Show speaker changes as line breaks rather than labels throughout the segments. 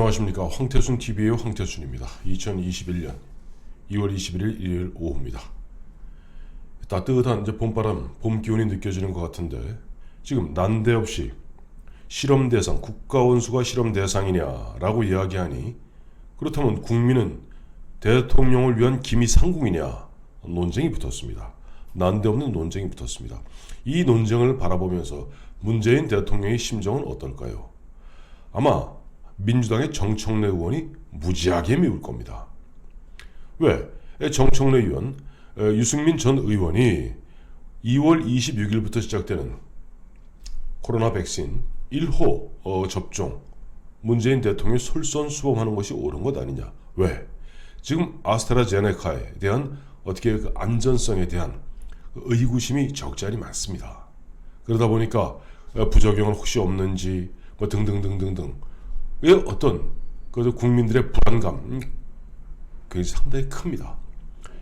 안녕하십니까. 황태순TV의 황태순입니다. 2021년 2월 21일 일요일 오후입니다. 따뜻한 이제 봄바람, 봄 기온이 느껴지는 것 같은데 지금 난데없이 실험 대상, 국가원수가 실험 대상이냐라고 이야기하니 그렇다면 국민은 대통령을 위한 기미 상궁이냐 논쟁이 붙었습니다. 난데없는 논쟁이 붙었습니다. 이 논쟁을 바라보면서 문재인 대통령의 심정은 어떨까요? 아마 민주당의 정청래 의원이 무지하게 미울 겁니다. 왜? 정청래 의원, 유승민 전 의원이 2월 26일부터 시작되는 코로나 백신 1호 접종 문재인 대통령이 솔선수범하는 것이 옳은 것 아니냐. 왜? 지금 아스트라제네카에 대한 어떻게 그 안전성에 대한 의구심이 적잖이 많습니다. 그러다 보니까 부작용은 혹시 없는지 뭐 등등등등등 어떤 그 국민들의 불안감 그게 상당히 큽니다.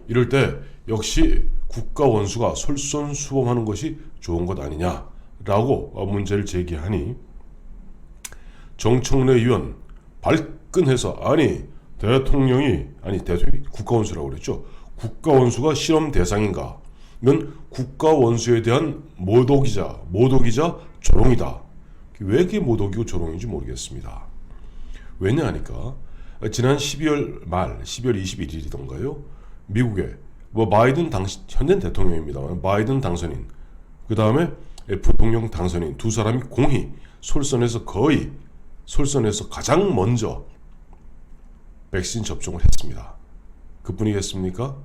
이럴 때 역시 국가 원수가 솔선수범하는 것이 좋은 것 아니냐라고 문제를 제기하니 정청래 의원 발끈해서 대통령이 국가 원수라고 그랬죠. 국가 원수가 실험 대상인가? 이건 국가 원수에 대한 모독이자 조롱이다. 왜 그게 모독이고 조롱인지 모르겠습니다. 왜냐 하니까 지난 12월 말 12월 21일이던가요? 미국의 바이든 현재 대통령입니다만 바이든 당선인 그 다음에 부통령 당선인 두 사람이 공히 솔선해서 가장 먼저 백신 접종을 했습니다. 그뿐이겠습니까?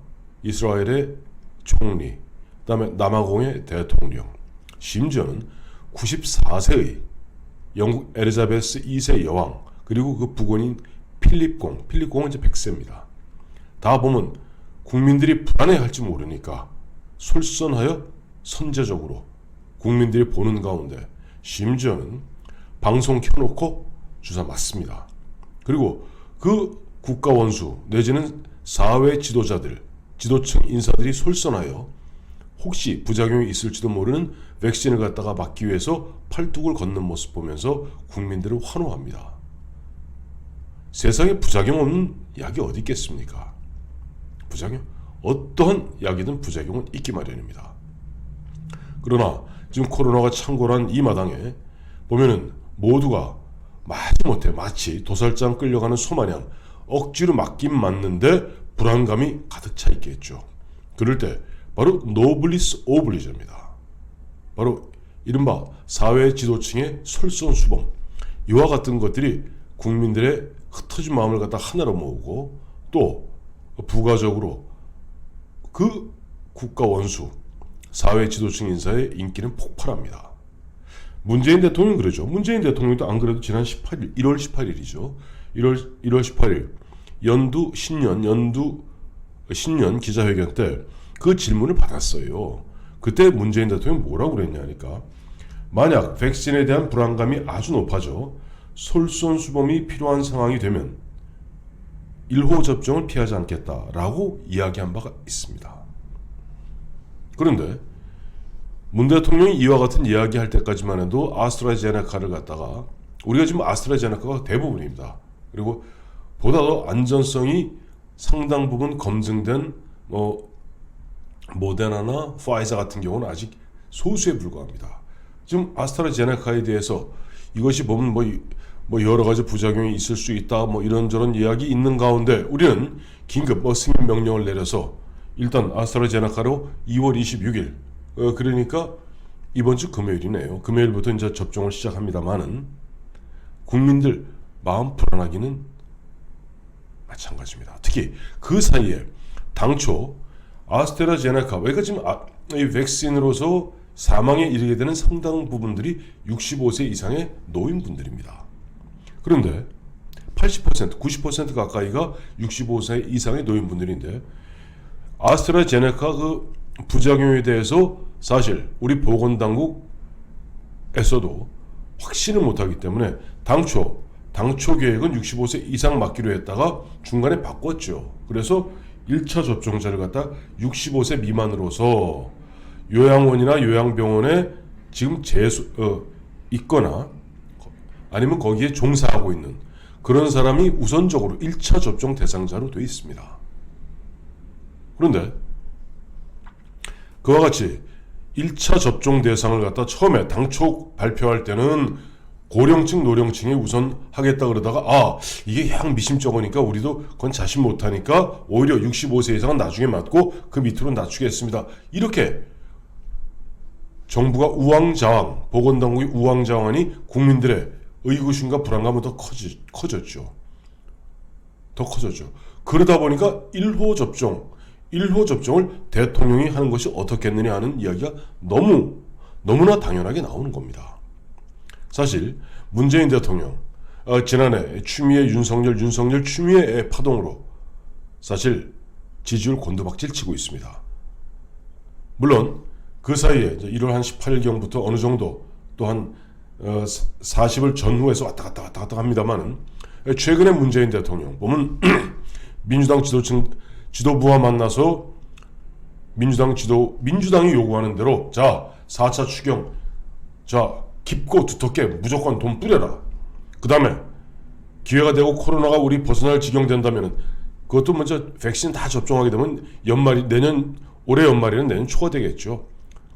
이스라엘의 총리, 그 다음에 남아공의 대통령, 심지어는 94세의 영국 엘리자베스 2세 여왕, 그리고 그 부군인 필립공은 이제 100세입니다. 다 보면 국민들이 불안해할지 모르니까 솔선하여 선제적으로 국민들이 보는 가운데 심지어는 방송 켜놓고 주사 맞습니다. 그리고 그 국가 원수 내지는 사회 지도층 인사들이 솔선하여 혹시 부작용이 있을지도 모르는 백신을 갖다가 맞기 위해서 팔뚝을 걷는 모습 보면서 국민들을 환호합니다. 세상에 부작용 없는 약이 어디 있겠습니까? 어떠한 약이든 부작용은 있기 마련입니다. 그러나 지금 코로나가 창궐한 이 마당에 보면은 모두가 마치 도살장 끌려가는 소마냥 억지로 맞긴 맞는데 불안감이 가득 차 있겠죠. 그럴 때 바로 노블리스 오블리저입니다. 바로 이른바 사회 지도층의 솔선수범, 이와 같은 것들이 국민들의 흩어진 마음을 갖다 하나로 모으고 또 부가적으로 그 국가 원수 사회 지도층 인사의 인기는 폭발합니다. 문재인 대통령 그러죠. 문재인 대통령도 안 그래도 지난 1월 18일이죠. 1월 18일 신년 기자회견 때 그 질문을 받았어요. 그때 문재인 대통령이 뭐라고 그랬냐니까 만약 백신에 대한 불안감이 아주 높아져 솔선수범이 필요한 상황이 되면 1호 접종을 피하지 않겠다라고 이야기한 바가 있습니다. 그런데 문 대통령이 이와 같은 이야기할 때까지만 해도 아스트라제네카를 갖다가 우리가 지금 아스트라제네카가 대부분입니다. 그리고 보다 더 안전성이 상당 부분 검증된 모데나나 파이자 같은 경우는 아직 소수에 불과합니다. 지금 아스트라제네카에 대해서 이것이 보면 여러 가지 부작용이 있을 수 있다 이런저런 이야기 있는 가운데 우리는 긴급 승인 명령을 내려서 일단 아스트라제네카로 2월 26일 그러니까 이번 주 금요일이네요. 금요일부터 이제 접종을 시작합니다만은 국민들 마음 불안하기는 마찬가지입니다. 특히 그 사이에 당초 아스트라제네카 지금 이 백신으로서 사망에 이르게 되는 상당 부분들이 65세 이상의 노인분들입니다. 그런데 80%, 90% 가까이가 65세 이상의 노인분들인데 아스트라제네카 그 부작용에 대해서 사실 우리 보건당국에서도 확신을 못하기 때문에 당초 계획은 65세 이상 맞기로 했다가 중간에 바꿨죠. 그래서 1차 접종자를 갖다 65세 미만으로서 요양원이나 요양병원에 지금 있거나 아니면 거기에 종사하고 있는 그런 사람이 우선적으로 1차 접종 대상자로 되어 있습니다. 그런데 그와 같이 1차 접종 대상을 갖다 처음에 당초 발표할 때는 고령층, 노령층에 우선 하겠다 그러다가 이게 양 미심쩍으니까 우리도 그건 자신 못하니까 오히려 65세 이상은 나중에 맞고 그 밑으로 낮추겠습니다. 이렇게 정부가 우왕좌왕, 보건당국이 우왕좌왕하니 국민들의 의구심과 불안감은 더 커졌죠. 더 커졌죠. 그러다 보니까 1호 접종을 대통령이 하는 것이 어떻겠느냐 하는 이야기가 너무나 당연하게 나오는 겁니다. 사실 문재인 대통령 지난해 추미애 윤석열 추미애의 파동으로 사실 지지율 곤두박질 치고 있습니다. 물론 그 사이에 1월 한 18일경부터 어느 정도 또한 40을 전후해서 왔다 갔다 합니다만은 최근에 문재인 대통령 보면 민주당 지도부와 만나서 민주당이 요구하는 대로 자 4차 추경 깊고 두텁게 무조건 돈 뿌려라. 그 다음에 기회가 되고 코로나가 우리 벗어날 지경 된다면은 그것도 먼저 백신 다 접종하게 되면 올해 연말이는 내년 초가 되겠죠.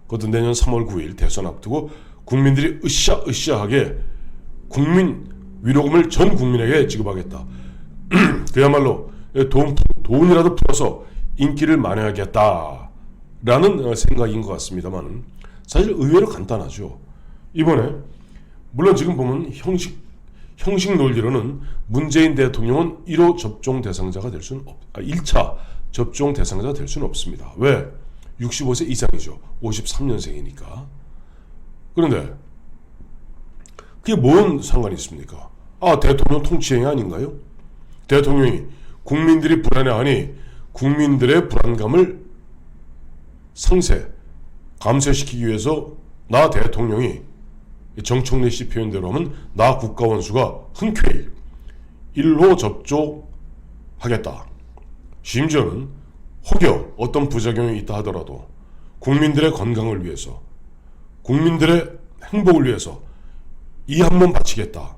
그것도 내년 3월 9일 대선 앞두고 국민들이 으쌰으쌰하게 국민 위로금을 전 국민에게 지급하겠다. 그야말로 돈이라도 풀어서 인기를 만회하겠다라는 생각인 것 같습니다만 사실 의외로 간단하죠. 이번에 물론 지금 보면 형식 논리로는 문재인 대통령은 1호 접종 대상자가 될 수는 1차 접종 대상자가 될 수는 없습니다. 왜? 65세 이상이죠. 53년생이니까. 그런데 그게 뭔 상관이 있습니까? 대통령 통치행위 아닌가요? 대통령이 국민들이 불안해하니 국민들의 불안감을 감쇄시키기 위해서 나 대통령이 정청래 씨 표현대로 하면 나 국가원수가 흔쾌히 1호 접종하겠다. 심지어는 혹여 어떤 부작용이 있다 하더라도 국민들의 건강을 위해서 국민들의 행복을 위해서 이 한 번 바치겠다.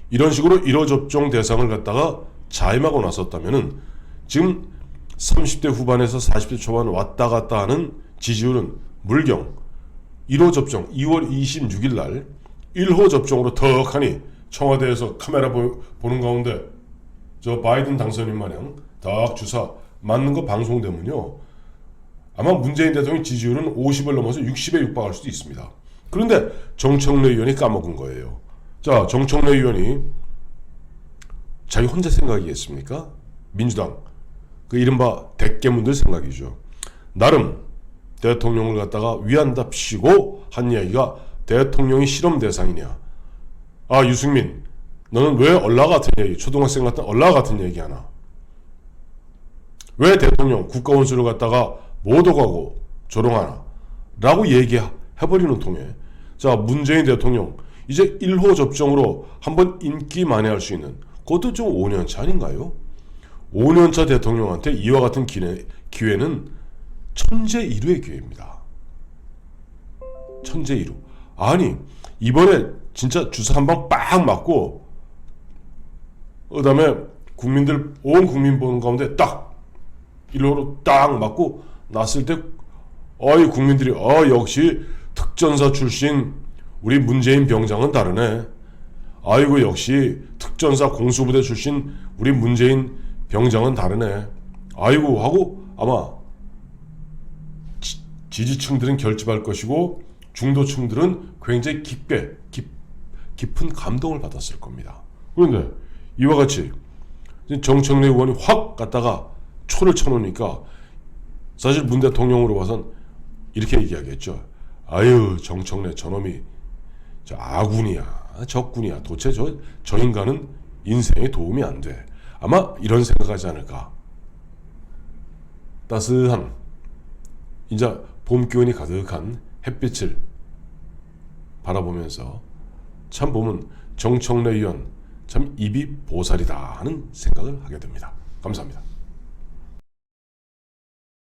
이런 식으로 1호 접종 대상을 갖다가 자임하고 나섰다면은 지금 30대 후반에서 40대 초반 왔다 갔다 하는 지지율은 물경 1호 접종 2월 26일 날 1호 접종으로 턱하니 청와대에서 카메라 보는 가운데 저 바이든 당선인 마냥 딱 주사 맞는 거 방송되면요 아마 문재인 대통령 지지율은 50을 넘어서 60에 육박할 수도 있습니다. 그런데 정청래 의원이 까먹은 거예요. 자, 정청래 의원이 자기 혼자 생각이겠습니까? 민주당 그 이른바 대깨문들 생각이죠. 나름 대통령을 갖다가 위한답시고 한 이야기가 대통령이 실험 대상이냐. 유승민 너는 왜 얼라 같은 얘기 초등학생 같은 얼라 같은 얘기 하나. 왜 대통령 국가원수를 갖다가 모독하고 조롱하나 라고 얘기해버리는 통에 자 문재인 대통령 이제 1호 접종으로 한번 인기 만회할 수 있는 그것도 좀 5년차 아닌가요? 5년차 대통령한테 이와 같은 기회는 천재일우의 기회입니다. 천재일우. 아니 이번에 진짜 주사 한 방 빡 맞고 그 다음에 온 국민 보는 가운데 딱 1호로 딱 맞고 났을 때 국민들이 역시 특전사 출신 우리 문재인 병장은 다르네. 아이고 역시 특전사 공수부대 출신 우리 문재인 병장은 다르네. 아이고 하고 아마 지지층들은 결집할 것이고 중도층들은 굉장히 깊은 감동을 받았을 겁니다. 그런데 이와 같이 정청래 의원이 확 갔다가 초를 쳐놓으니까 사실 문 대통령으로 봐선 이렇게 얘기하겠죠. 정청래 저놈이 저 아군이야 적군이야 도대체 저 인간은 인생에 도움이 안 돼. 아마 이런 생각하지 않을까. 따스한 이제 봄 기운이 가득한 햇빛을 바라보면서 참 보면 정청래 의원 참 입이 보살이다 하는 생각을 하게 됩니다. 감사합니다.